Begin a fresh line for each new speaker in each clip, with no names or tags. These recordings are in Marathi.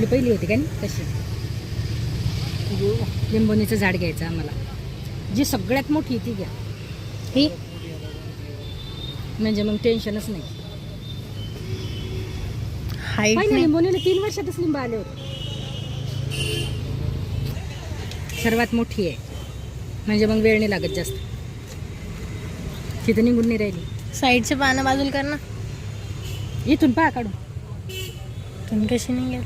आपली पहिली होती का नाही तशी. लिंबोणीचं झाड घ्यायचं आम्हाला, जी सगळ्यात मोठी ती घ्या ही, म्हणजे मग टेन्शनच नाही.
हाईट नाही.
लिंबोणीला 3 वर्षातच लिंब आले होते. सर्वात मोठी आहे म्हणजे मग वेळ नाही लागत जास्त. तिथं निघून नाही राहिली.
साईडचे पानं बाजूला कर ना.
इथून पहा काढून.
तुम्ही कशी निघेल.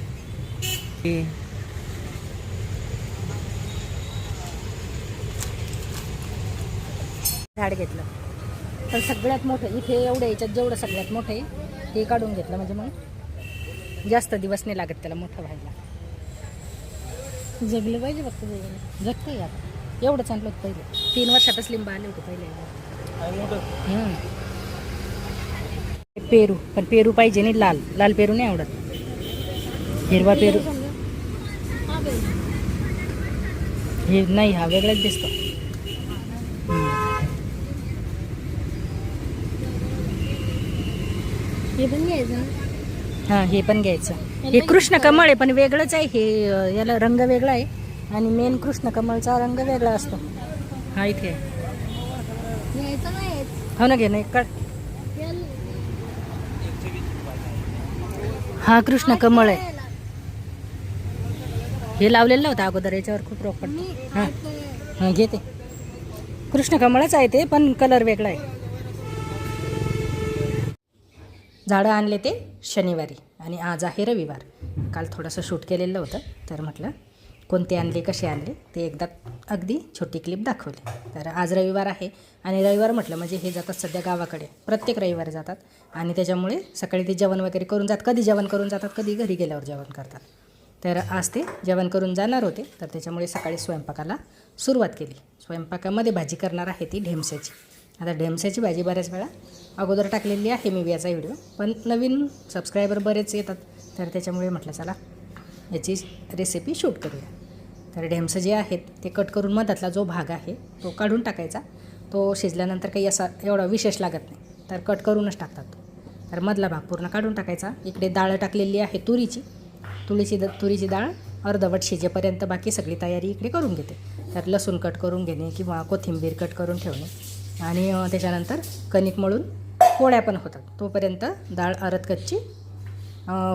झाड घेतलं तर सगळ्यात मोठं इथे एवढं याच्यात जेवढं सगळ्यात मोठं आहे ते काढून घेतलं म्हणजे मग जास्त दिवस नाही लागत त्याला मोठं व्हायला.
जगलं पाहिजे फक्त.
जगतंय आता. एवढं चांगलं होतं पहिले. 3 वर्षातच लिंब आले होते पहिले. पेरू, पण पेरू पाहिजे नाही लाल. लाल पेरू नाही आवडत. हिरवा पेरू हे नाही, हा वेगळाच दिसतो.
हे पण घ्यायचं.
हां, हे पण घ्यायचं. हे कृष्ण कमळ आहे पण वेगळंच आहे हे. याला रंग वेगळा आहे आणि मेन कृष्ण कमळचा रंग वेगळा असतो. हा इथे आहे. हो ना, घे नाही कळ. हा कृष्ण कमळ आहे. हे लावलेलं नव्हतं अगोदर, याच्यावर खूप रोग पडतो. हां हां, घेते. कृष्ण कमळच आहे ते, पण कलर वेगळा आहे. झाडं आणले ते शनिवारी आणि आज आहे रविवार. काल थोडंसं शूट केलेलं होतं, तर म्हटलं कोणते आणले कसे आणले ते एकदा अगदी छोटी क्लिप दाखवली. तर आज रविवार आहे आणि रविवार म्हटलं म्हणजे हे जातात सध्या गावाकडे. प्रत्येक रविवारी जातात आणि त्याच्यामुळे सकाळी ते जेवण वगैरे करून कधी जेवण करून जातात, कधी घरी गेल्यावर जेवण करतात. तर आज ते जेवण करून जाणार होते, तर त्याच्यामुळे सकाळी स्वयंपाकाला सुरुवात केली. स्वयंपाकामध्ये भाजी करणार आहे ती ढेमस्याची. आता ढेमस्याची भाजी बऱ्याच वेळा अगोदर टाकलेली आहे मी याचा व्हिडिओ, पण नवीन सबस्क्रायबर बरेच येतात, तर त्याच्यामुळे म्हटलं चला याची रेसिपी शूट करूया. तर ढेमसं जे आहेत ते कट करून मधातला जो भाग आहे तो काढून टाकायचा. तो शिजल्यानंतर काही असा एवढा विशेष लागत नाही, तर कट करूनच टाकतात तो. तर मधला भाग पूर्ण काढून टाकायचा. इकडे डाळ टाकलेली आहे तुरीची. तुरीची डाळ अर्धवट शिजेपर्यंत बाकी सगळी तयारी इकडे करून घेते. तर लसूण कट करून घेणे किंवा कोथिंबीर कट करून ठेवणे आणि त्याच्यानंतर कणिक मळून पोळ्या पण होतात. तोपर्यंत डाळ अरद कच्ची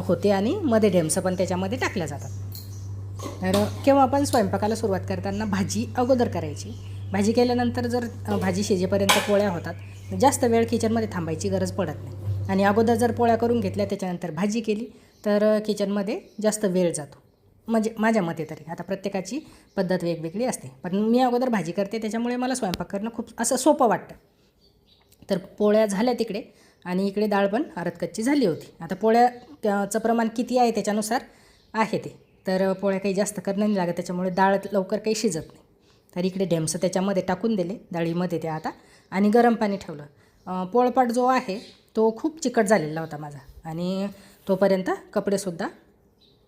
होते आणि मध्ये ढेमसं पण त्याच्यामध्ये टाकल्या जातात. तर केव्हा पण स्वयंपाकाला सुरुवात करताना भाजी अगोदर करायची. भाजी केल्यानंतर जर भाजी शिजेपर्यंत पोळ्या होतात, जास्त वेळ किचनमध्ये थांबायची गरज पडत नाही. आणि अगोदर जर पोळ्या करून घेतल्या त्याच्यानंतर भाजी केली तर किचनमध्ये जास्त वेळ जातो, म्हणजे माझ्या मते तरी. आता प्रत्येकाची पद्धत वेगवेगळी असते, पण मी अगोदर भाजी करते त्याच्यामुळे मला स्वयंपाक करणं खूप असं सोपं वाटतं. तर पोळ्या झाल्या तिकडे आणि इकडे डाळ पण अरद कच्ची झाली होती. आता पोळ्याचं प्रमाण किती आहे त्याच्यानुसार आहे ते. तर पोळ्या काही जास्त करणं नाही लागत, त्याच्यामुळे डाळ लवकर काही शिजत नाही. तर इकडे ढेमसं त्याच्यामध्ये टाकून दिले डाळीमध्ये ते आता, आणि गरम पाणी ठेवलं. पोळपाट जो आहे तो खूप चिकट झालेला होता माझा, आणि तोपर्यंत कपडेसुद्धा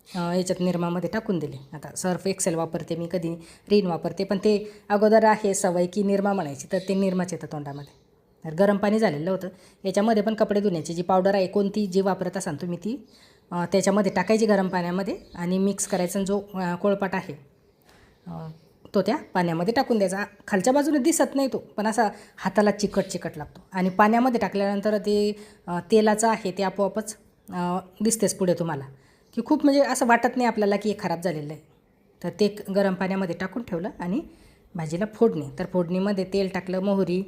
याच्यात निरमामध्ये टाकून दिले. आता सर्फ एक्सेल वापरते मी, कधी रिन वापरते, पण ते अगोदर आहे सवय की निरमा म्हणायची, तर ते निरमाच येतं तोंडामध्ये. तर गरम पाणी झालेलं होतं. याच्यामध्ये पण कपडे धुण्याची जी पावडर आहे कोणती जी वापरत असाल तुम्ही ती त्याच्यामध्ये टाकायची गरम पाण्यामध्ये आणि मिक्स करायचा. जो कोळपाट आहे तो त्या पाण्यामध्ये टाकून द्यायचा. खालच्या बाजूने दिसत नाही तो, पण असा हाताला चिकट लागतो. आणि पाण्यामध्ये टाकल्यानंतर ते तेलाचं आहे ते आपोआपच दिसतेच पुढे तुम्हाला, की खूप म्हणजे असं वाटत नाही आपल्याला की हे खराब झालेलं आहे. तर ते गरम पाण्यामध्ये टाकून ठेवलं आणि भाजीला फोडणी. तर फोडणीमध्ये तेल टाकलं, मोहरी,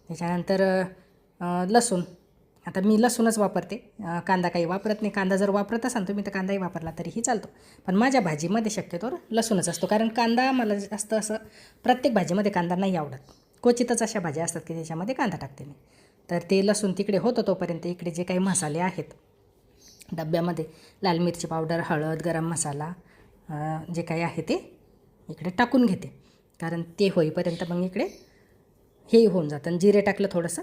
त्याच्यानंतर लसूण. आता मी लसूणच वापरते, कांदा काही वापरत नाही. कांदा जर वापरत असाल तुम्ही तर कांदाही वापरला तरीही चालतो, पण माझ्या भाजीमध्ये शक्यतोवर लसूणच असतो. कारण कांदा मला जास्त असं प्रत्येक भाजीमध्ये कांदा नाही आवडत. क्वचितच अशा भाज्या असतात की त्याच्यामध्ये कांदा टाकते मी. तर ते लसूण तिकडे होतं तोपर्यंत इकडे जे काही मसाले आहेत डब्यामध्ये, लाल मिरची पावडर, हळद, गरम मसाला, जे काही आहे ते इकडे टाकून घेते. कारण ते होईपर्यंत मग इकडे हे होऊन जातं. आणि जिरे टाकलं थोडंसं,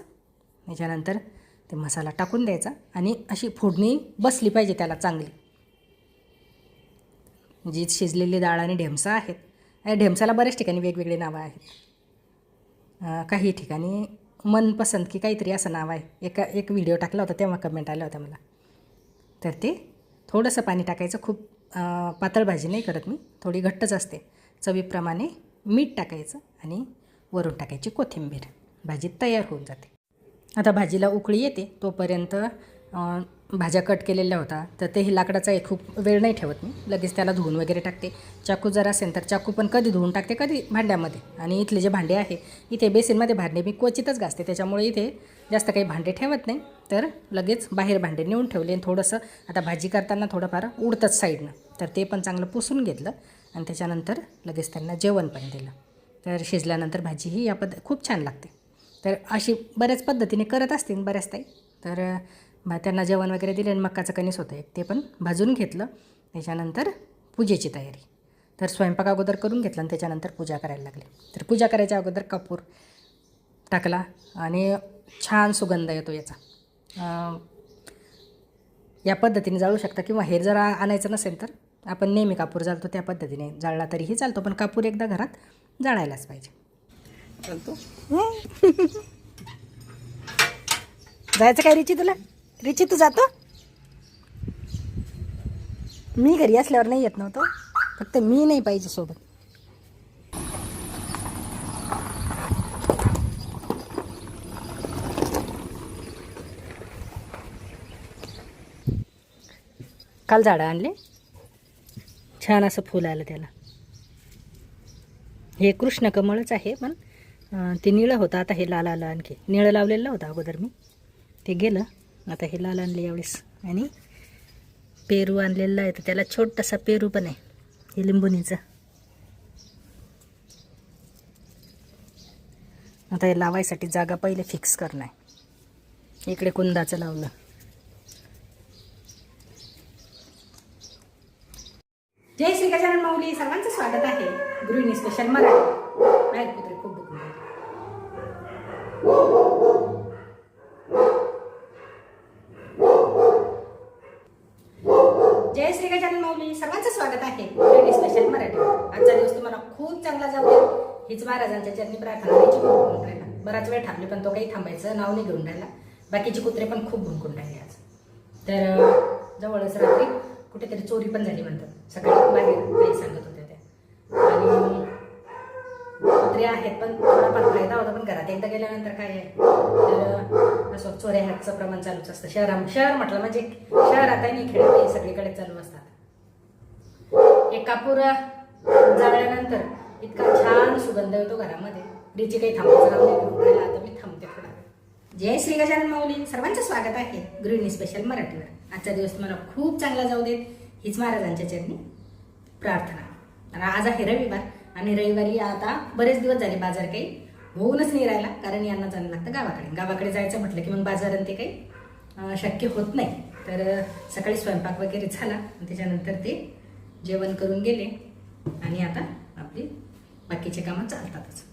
त्याच्यानंतर ते मसाला टाकून द्यायचा आणि अशी फोडणी बसली पाहिजे त्याला चांगली. जी शिजलेली डाळ आणि ढेमसा आहेत, ढेमसाला बऱ्याच ठिकाणी वेगवेगळे नावं आहेत. काही ठिकाणी मनपसंत की काहीतरी असं नाव आहे. एक व्हिडिओ टाकला होता तेव्हा कमेंट आल्या होत्या मला. तर ते थोडंसं पाणी टाकायचं, खूप पातळ भाजी नाही करत मी, थोडी घट्टच असते. चवीप्रमाणे मीठ टाकायचं आणि वरून टाकायची कोथिंबीर. भाजी तयार होऊन जाते. आता भाजीला उकळी येते तोपर्यंत भाज्या कट केलेल्या होता, तर तेही लाकडाचा आहे, खूप वेळ नाही ठेवत मी, लगेच त्याला धुवून वगैरे टाकते. चाकू जर असेल तर चाकू पण कधी धुवून टाकते, कधी भांड्यामध्ये. आणि इथले जे भांडे आहे, इथे बेसिनमध्ये भांडे मी क्वचितच घासते, त्याच्यामुळे इथे जास्त काही भांडे ठेवत नाही. तर लगेच बाहेर भांडे नेऊन ठेवले. आणि थोडंसं आता भाजी करताना थोडंफार उडतंच साईडनं, तर ते पण चांगलं पुसून घेतलं आणि त्याच्यानंतर लगेच त्यांना जेवण पण दिलं. तर शिजल्यानंतर भाजी ही या खूप छान लागते. तर अशी बऱ्याच पद्धतीने करत असतील बऱ्याच ताई. तर त्यांना जेवण वगैरे दिले आणि मक्काचं कणीस होतं एक, ते पण भाजून घेतलं. त्याच्यानंतर पूजेची तयारी. तर स्वयंपाक अगोदर करून घेतला आणि त्याच्यानंतर पूजा करायला लागले. तर पूजा करायच्या अगोदर कपूर टाकला आणि छान सुगंध येतो याचा. या पद्धतीने जाळू शकता, किंवा हे जर आणायचं नसेल तर आपण नेहमी कापूर जाळतो त्या पद्धतीने जाळला तरीही चालतो, पण कापूर एकदा घरात जाळायलाच पाहिजे.
चालतो.
जायचं काय रिची तुला? रिची तू जातो? मी घरी असल्यावर नाही येत नव्हतं, फक्त मी नाही पाहिजे सोबत. काल झाडं आणले, छान असं फुल आलं त्याला. हे कृष्ण कमळच आहे, पण ते निळं होतं, आता हे लाल आलं. आणखी निळं लावलेलं होतं अगोदर मी, ते गेलं. आता हे लाल आणले यावेळेस. आणि पेरू आणलेलं आहे, तर त्याला छोटासा पेरू पण आहे, हे लिंबुनीचं. आता हे लावायसाठी जागा पहिले फिक्स करणं आहे. इकडे कुंदाचं लावलं. जय श्री गजानन माऊली, सर्वांचं स्वागत आहे गृहिणी स्पेशल मराठी. बाहेर कुत्रे खूप दुखून राहिले. जय श्री गजानन माऊली, सर्वांचं स्वागत आहे गृहिणी स्पेशल मराठी. आजचा दिवस तुम्हाला खूप चांगला जाऊ द्या, हीच महाराजांच्या चरणी प्रार्थना करायची. बराच वेळ थांबले, पण तो काही थांबायचं नाव नाही घेऊन राहिला. बाकीचे कुत्रे पण खूप भुंकून राहिले आज. तर जवळच रात्री कुठेतरी चोरी पण झाली म्हणतात, सकाळी बाहेर काही सांगत होत्या त्या. आणि कुत्रे आहेत, पण थोडाफार फायदा होता, पण घरात एकदा गेल्यानंतर काय आहे, तर असं चोऱ्या ह्याचं प्रमाण चालूच असतं. शहर म्हटलं म्हणजे शहरात आणि खेड्यात सगळीकडे चालू असतात. एक कापूर जाळल्यानंतर इतका छान सुगंध येतो घरामध्ये. डीची काही थांबायचं काम नाही घेऊन राहिला. आता मी थांबते थोडा. जय श्री गजानन माऊली, सर्वांचं स्वागत आहे गृहिणी स्पेशल मराठीवर. आजचा दिवस तुम्हाला खूप चांगला जाऊ देत, हीच महाराजांच्या चरणी प्रार्थना. आणि आज आहे रविवार, आणि रविवारी आता बरेच दिवस झाले बाजार काही होऊनच नाही राहिला, कारण यांना जाणं लागतं गावाकडे. गावाकडे जायचं म्हटलं की मग बाजारात ते काही शक्य होत नाही. तर सकाळी स्वयंपाक वगैरे झाला, त्याच्यानंतर ते जेवण करून गेले, आणि आता आपली बाकीचे कामं चालतातच.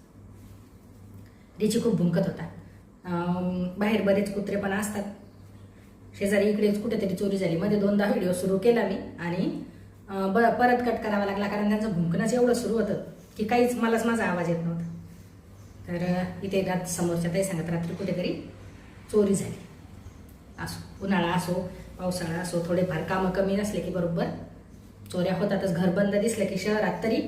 रिची खूप भुंकत होता. बाहेर बरेच कुत्रे पण असतात. शेजारी इकडेच कुठेतरी चोरी झाली, मध्ये 2दा व्हिडिओ सुरू केला मी, आणि परत कट करावा लागला, कारण त्यांचं भुंकणंच एवढं सुरू होतं की काहीच माझा आवाज येत नव्हता. तर इथे समोरच्या ताई सांगत रात्री कुठेतरी चोरी झाली. असो, उन्हाळा असो पावसाळा असो, थोडेफार कामं कमी नसले की बरोबर चोऱ्या होतातच. घर बंद दिसलं की शहरात तरी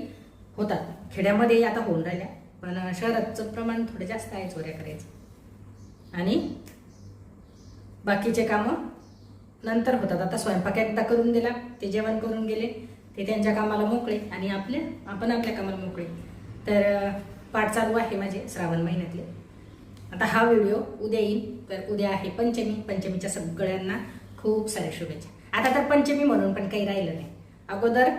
होतात, खेड्यामध्ये आता होऊन राहिल्या, पण शहराचं प्रमाण थोडं जास्त आहे चोऱ्या करायचं. आणि बाकीचे कामं नंतर होतात. आता स्वयंपाक एकदा करून दिला, ते जेवण करून गेले, ते त्यांच्या कामाला मोकळे, आणि आपण आपल्या कामाला मोकळे. तर पाठ चालू आहे माझे श्रावण महिन्यातले. आता हा व्हिडिओ उद्या येईल, तर उद्या आहे पंचमी. पंचमीच्या सगळ्यांना खूप साऱ्या शुभेच्छा. आता तर पंचमी म्हणून पण काही राहिलं नाही. अगोदर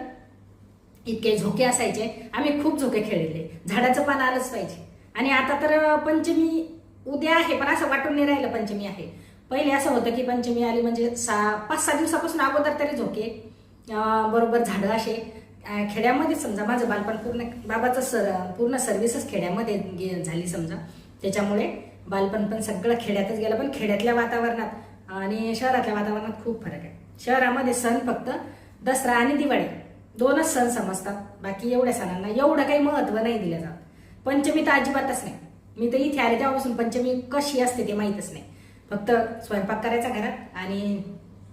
इतके झोके असायचे, आम्ही खूप झोके खेळले, झाडाचं पान आलंच पाहिजे. आणि आता तर पंचमी उद्या आहे, पण असं वाटून नाही राहिलं पंचमी आहे. पहिले असं होतं की पंचमी आली म्हणजे 5-6 दिवसापासून अगोदर तरी झोके बरोबर झाडं असे खेड्यामध्ये. समजा माझं बालपण बाबाचं पूर्ण सर्व्हिसच खेड्यामध्ये झाली समजा, त्याच्यामुळे बालपण पण सगळं खेड्यातच गेलं. पण खेड्यातल्या वातावरणात आणि शहरातल्या वातावरणात खूप फरक आहे. शहरामध्ये सण फक्त दसरा आणि दिवाळी 2च सण समजतात, बाकी एवढ्या सणांना एवढं काही महत्त्व नाही दिलं जात. पंचमी तर अजिबातच नाही. मी तर इथे आले तेव्हापासून पंचमी कशी असते ते माहीतच नाही. फक्त स्वयंपाक करायचा घरात आणि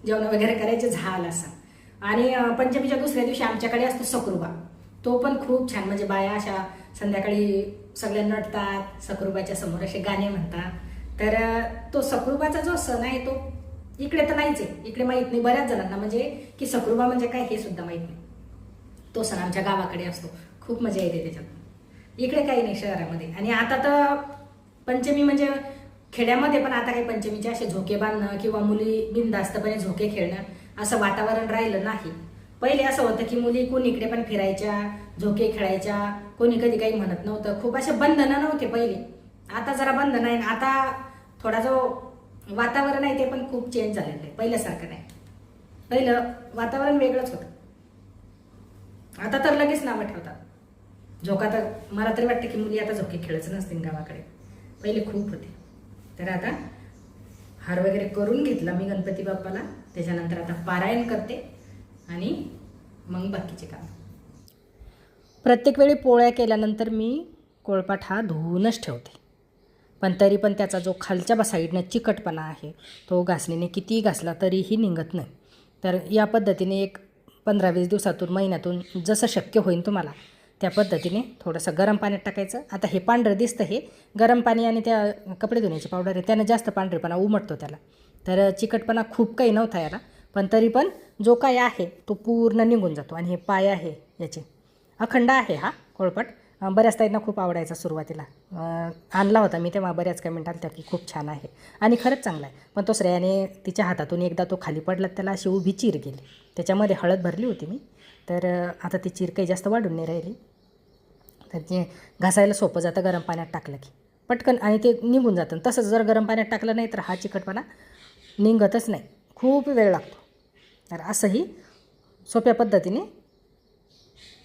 जेवण वगैरे करायचे, झालं असं. आणि पंचमीच्या दुसऱ्या दिवशी आमच्याकडे असतो सकरुबा. तो पण खूप छान, म्हणजे बाया अशा संध्याकाळी सगळे नटतात, सकरुबाच्या समोर असे गाणे म्हणतात. तर तो सकरुबाचा जो सण आहे तो इकडे तर नाहीच आहे, इकडे माहीत नाही बऱ्याच जणांना, म्हणजे की सकरुबा म्हणजे काय हे सुद्धा माहीत नाही. तो सण आमच्या गावाकडे असतो, खूप मजा येते त्याच्यात. इकडे काही नाही शहरामध्ये. आणि आता तर पंचमी म्हणजे खेड्यामध्ये पण आता काही पंचमीचे असे झोके बांधणं किंवा मुली बिनधास्तपणे झोके खेळणं असं वातावरण राहिलं नाही. पहिले असं होतं की मुली कोणीकडे पण फिरायच्या, झोके खेळायच्या, कोणी कधी काही म्हणत नव्हतं. खूप असे बंधनं नव्हते पहिले. आता जरा बंधन आहे. आता थोडा जो वातावरण आहे ते पण खूप चेंज झालेलं आहे, पहिल्यासारखं नाही. पहिलं वातावरण वेगळंच होतं. आता तर लगेच नावं ठेवतात झोका. तर मला तरी वाटतं की मुली आता झोके खेळच नसतील गावाकडे, पहिले खूप होते. तर आता हार वगैरे करून घेतला मी गणपती बाप्पाला. त्याच्यानंतर आता पारायण करते आणि मग बाकीचे काम. प्रत्येक वेळी पोळ्या केल्यानंतर मी कोळपाट हा धुवूनच ठेवते, पण तरी पण त्याचा जो खालच्या साईडनं चिकटपणा आहे तो घासणीने कितीही घासला तरीही निघत नाही. तर या पद्धतीने एक 15-20 दिवसातून, महिन्यातून जसं शक्य होईल तुम्हाला त्या पद्धतीने थोडंसं गरम पाण्यात टाकायचं. आता हे पांढरं दिसतं, हे गरम पाणी आणि त्या कपडे धुण्याची पावडर आहे त्याने जास्त पांढरेपणा उमटतो त्याला. तर चिकटपणा खूप काही नव्हता याला, पण तरी पण जो काय आहे तो पूर्ण निघून जातो. आणि हे पाय आहे याचे अखंड आहे हा कोळपट. बऱ्याच ताईंना खूप आवडायचा सुरुवातीला. आणला होता मी तेव्हा बऱ्याच कमेंट आल्या की खूप छान आहे, आणि खरंच चांगला आहे. पण तो श्रेयाने तिच्या हातातून एकदा तो खाली पडला, त्याला अशी उभी चीर गेली. त्याच्यामध्ये हळद भरली होती मी, तर आता ती चीर काही जास्त वाढून नाही राहिली. तर ते घासायला सोपं जातं गरम पाण्यात टाकलं की पटकन, आणि ते निघून जातं. तसंच जर गरम पाण्यात टाकलं नाही तर हा चिकटपणा निघतच नाही, खूप वेळ लागतो. तर असंही सोप्या पद्धतीने,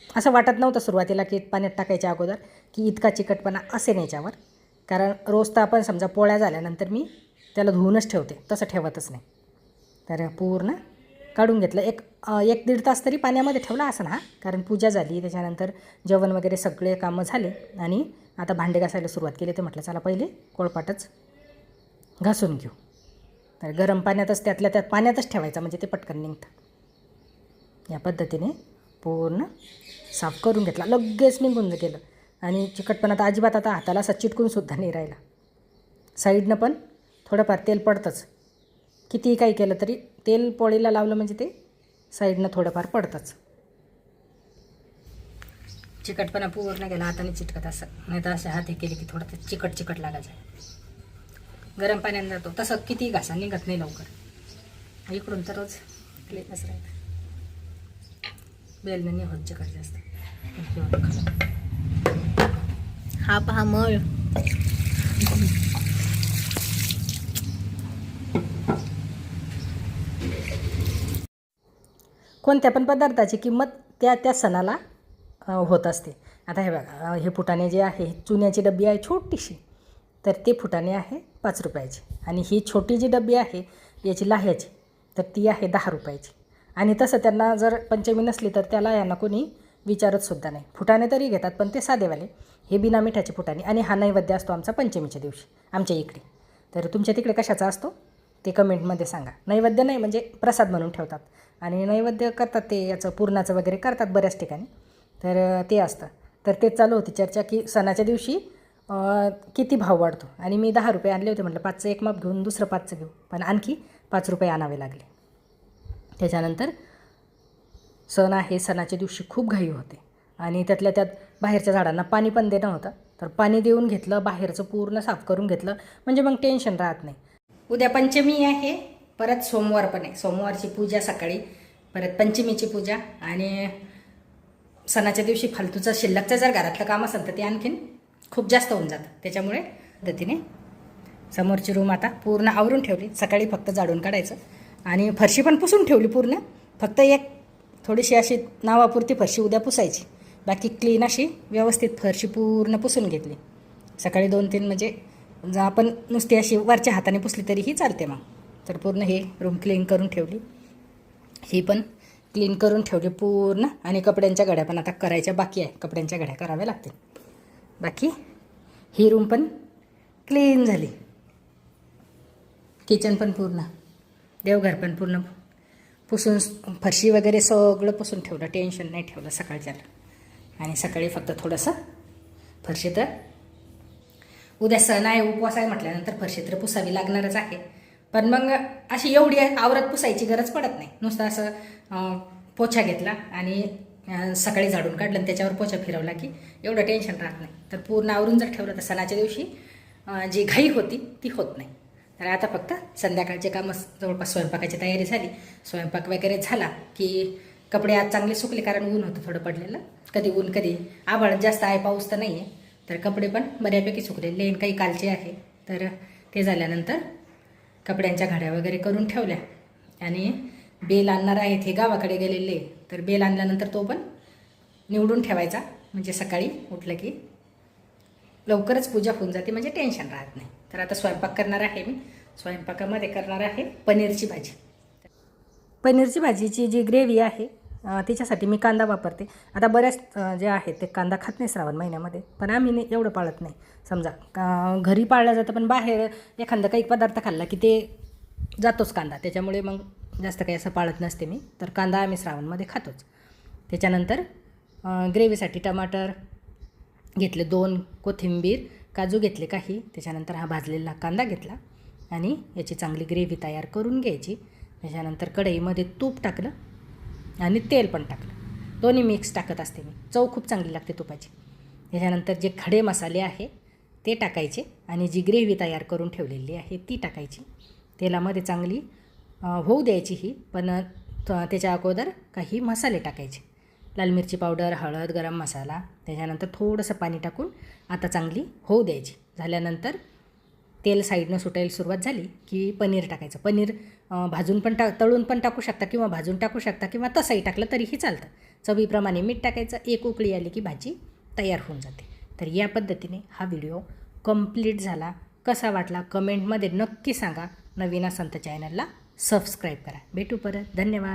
असं वाटत नव्हतं सुरुवातीला की पाण्यात टाकायच्या अगोदर की इतका चिकटपणा असेल याच्यावर. कारण रोज तर आपण समजा पोळ्या झाल्यानंतर मी त्याला धुवूनच ठेवते, तसं ठेवतच नाही. तर पूर्ण काढून घेतलं. एक 1-1.5 तास तरी पाण्यामध्ये ठेवला असं हा, कारण पूजा झाली, त्याच्यानंतर जेवण वगैरे सगळे कामं झाले आणि आता भांडे घासायला सुरुवात केली. तर म्हटलं चला पहिले कोळपाटच घासून घेऊ. तर गरम पाण्यातच, त्यातल्या त्यात पाण्यातच ठेवायचं, म्हणजे ते पटकन निघतं. या पद्धतीने पूर्ण साफ करून घेतला, लगेच निघून गेलं. आणि चिकटपणा तर अजिबात आता हाताला असा चिटकूनसुद्धा नाही राहिला. साईडनं पण थोडंफार तेल पडतंच, कितीही काही केलं तरी तेल पोळीला लावलं म्हणजे ते साईडनं थोडंफार पडतंच. चिकटपणा पूर्ण गेला, हाताने चिटकत असं, नाही तर असे हात हे केले की थोडं ते चिकट लागायचं. गरम पाण्याने जातो तसं कितीही घासा निघत नाही लवकर. इकडून तर रोज क्लीनच राहतं, बेलने होत चिकट जास्त.
हा पहा मळ.
कोणत्या पण पदार्थाची किंमत त्या त्या सणाला होत असते. आता हे बघा, हे फुटाणे जे आहे, चुन्याची डबी आहे छोटीशी, तर ते फुटाणे आहे 5 रुपयाची. आणि ही छोटी जी डबी आहे याची लाह्याची, तर ती आहे 10 रुपयाची. आणि तसं त्यांना जर पंचमी नसली तर त्याला यांना कोणी विचारतसुद्धा नाही. फुटाणे तरी घेतात, पण ते साधेवाले, हे बिना मिठाचे फुटाणे. आणि हा नैवेद्य असतो आमचा पंचमीच्या दिवशी आमच्या इकडे. तर तुमच्या तिकडे कशाचा असतो ते कमेंटमध्ये सांगा. नैवेद्य नाही म्हणजे प्रसाद म्हणून ठेवतात, आणि नैवेद्य करतात ते याचं पुरणाचं वगैरे करतात बऱ्याच ठिकाणी. तर ते असतं. तर तेच चालू होती चर्चा की सणाच्या दिवशी किती भाव वाढतो. आणि मी 10 रुपये आणले होते, म्हटलं 5चं एक माप घेऊन दुसरं 5चं घेऊ, पण आणखी 5 रुपये आणावे लागले. त्याच्यानंतर सण आहे, सणाच्या दिवशी खूप घाई होते. आणि त्यातल्या त्यात बाहेरच्या झाडांना पाणी पण देणं होतं, तर पाणी देऊन घेतलं, बाहेरचं पूर्ण साफ करून घेतलं, म्हणजे मग टेन्शन राहत नाही. उद्या पंचमी आहे, परत सोमवार पण आहे. सोमवारची पूजा सकाळी, परत पंचमीची पूजा, आणि सणाच्या दिवशी फालतूचं शिल्लकचं जर घरातलं काम असेल तर ते आणखीन खूप जास्त होऊन जातं. त्याच्यामुळे पद्धतीने समोरची रूम आता पूर्ण आवरून ठेवली. सकाळी फक्त झाडून काढायचं, आणि फरशी पण पुसून ठेवली पूर्ण. फक्त एक थोडीशी अशी नावापुरती फरशी उद्या पुसायची, बाकी क्लीन अशी व्यवस्थित फरशी पूर्ण पुसून घेतली. सकाळी 2-3 म्हणजे आपण नुसती अशी वरच्या हाताने पुसली तरीही चालते मग. तर पूर्ण हे रूम क्लीन करून ठेवली, ही पण क्लीन करून ठेवली पूर्ण. आणि कपड्यांच्या घड्या पण आता करायच्या बाकी आहे, कपड्यांच्या घड्या कराव्या लागतील. बाकी ही रूम पण क्लीन झाली, किचन पण पूर्ण, देवघर पण पूर्ण पुसून फरशी वगैरे सगळं पुसून ठेवलं, टेन्शन नाही ठेवलं सकाळच्याला. आणि सकाळी फक्त थोडंसं फरशी तर उद्या सण आहे, उपवास आहे म्हटल्यानंतर फरशी तर पुसावी लागणारच आहे. पण मग अशी एवढी आवरात पुसायची गरज पडत नाही. नुसतं असं पोछा घेतला आणि सकाळी झाडून काढलं आणि त्याच्यावर पोछा फिरवला की एवढं टेन्शन राहत नाही. तर पूर्ण आवरून जर ठेवलं तर सणाच्या दिवशी जी घाई होती ती होत नाही. तर आता फक्त संध्याकाळचे कामं, जवळपास स्वयंपाकाची तयारी झाली. स्वयंपाक वगैरे झाला की कपडे आज चांगले सुकले, कारण ऊन होतं थोडं पडलेलं. कधी ऊन कधी आभाळ जास्त आहे, पाऊस तर नाही आहे. तर कपडे पण बऱ्यापैकी सुकलेले आणि काही कालचे आहे. तर ते झाल्यानंतर कपड्यांच्या घड्या वगैरे करून ठेवल्या. आणि बेल आणणार आहेत, हे गावाकडे गेलेले. तर बेल आणल्यानंतर तो पण निवडून ठेवायचा, म्हणजे सकाळी उठलं की लवकरच पूजा होऊन जाते, म्हणजे टेन्शन राहत नाही. तर आता स्वयंपाक करणार आहे मी. स्वयंपाकामध्ये करणार आहे पनीरची भाजी. पनीरची भाजीची जी ग्रेव्ही आहे त्याच्यासाठी मी कांदा वापरते. आता बऱ्याच जे आहेत ते कांदा खात नाही श्रावण महिन्यामध्ये, पण आम्ही एवढं पाळत नाही. समजा घरी पाळलं जातं, पण बाहेर एखादा काही पदार्थ खाल्ला की ते जातोच कांदा, त्याच्यामुळे मग जास्त काही असं पाळत नसते मी. तर कांदा आम्ही श्रावणमध्ये खातोच. त्याच्यानंतर ग्रेव्हीसाठी टमाटर घेतले 2, कोथिंबीर, काजू घेतले काही. त्याच्यानंतर हा भाजलेला कांदा घेतला आणि याची चांगली ग्रेव्ही तयार करून घ्यायची. त्याच्यानंतर कढईमध्ये तूप टाकलं आणि तेल पण टाकलं. दोन्ही मिक्स टाकत असते मी, चव खूप चांगली लागते तुपाची. त्याच्यानंतर जे खडे मसाले आहे ते टाकायचे आणि जी ग्रेव्ही तयार करून ठेवलेली आहे ती टाकायची. तेलामध्ये चांगली होऊ द्यायची ही, पण त्याच्या अगोदर काही मसाले टाकायचे. लाल मिरची पावडर, हळद, गरम मसाला. त्याच्यानंतर थोडंसं पाणी टाकून आता चांगली होऊ द्यायची. झाल्यानंतर तेल साईडनं सुटायला सुरुवात झाली की पनीर टाकायचं. पनीर भाजून पण तळून पण टाकू शकता किंवा भाजून टाकू शकता किंवा तसंही टाकलं तरीही चालतं. चवीप्रमाणे मीठ टाकायचं. एक उकळी आली की भाजी तयार होऊन जाते. तर या पद्धतीने हा व्हिडिओ कंप्लीट झाला. कसा वाटला कमेंटमध्ये नक्की सांगा. नवीन असाल तर चॅनलला सबस्क्राईब करा. भेटू परत. धन्यवाद.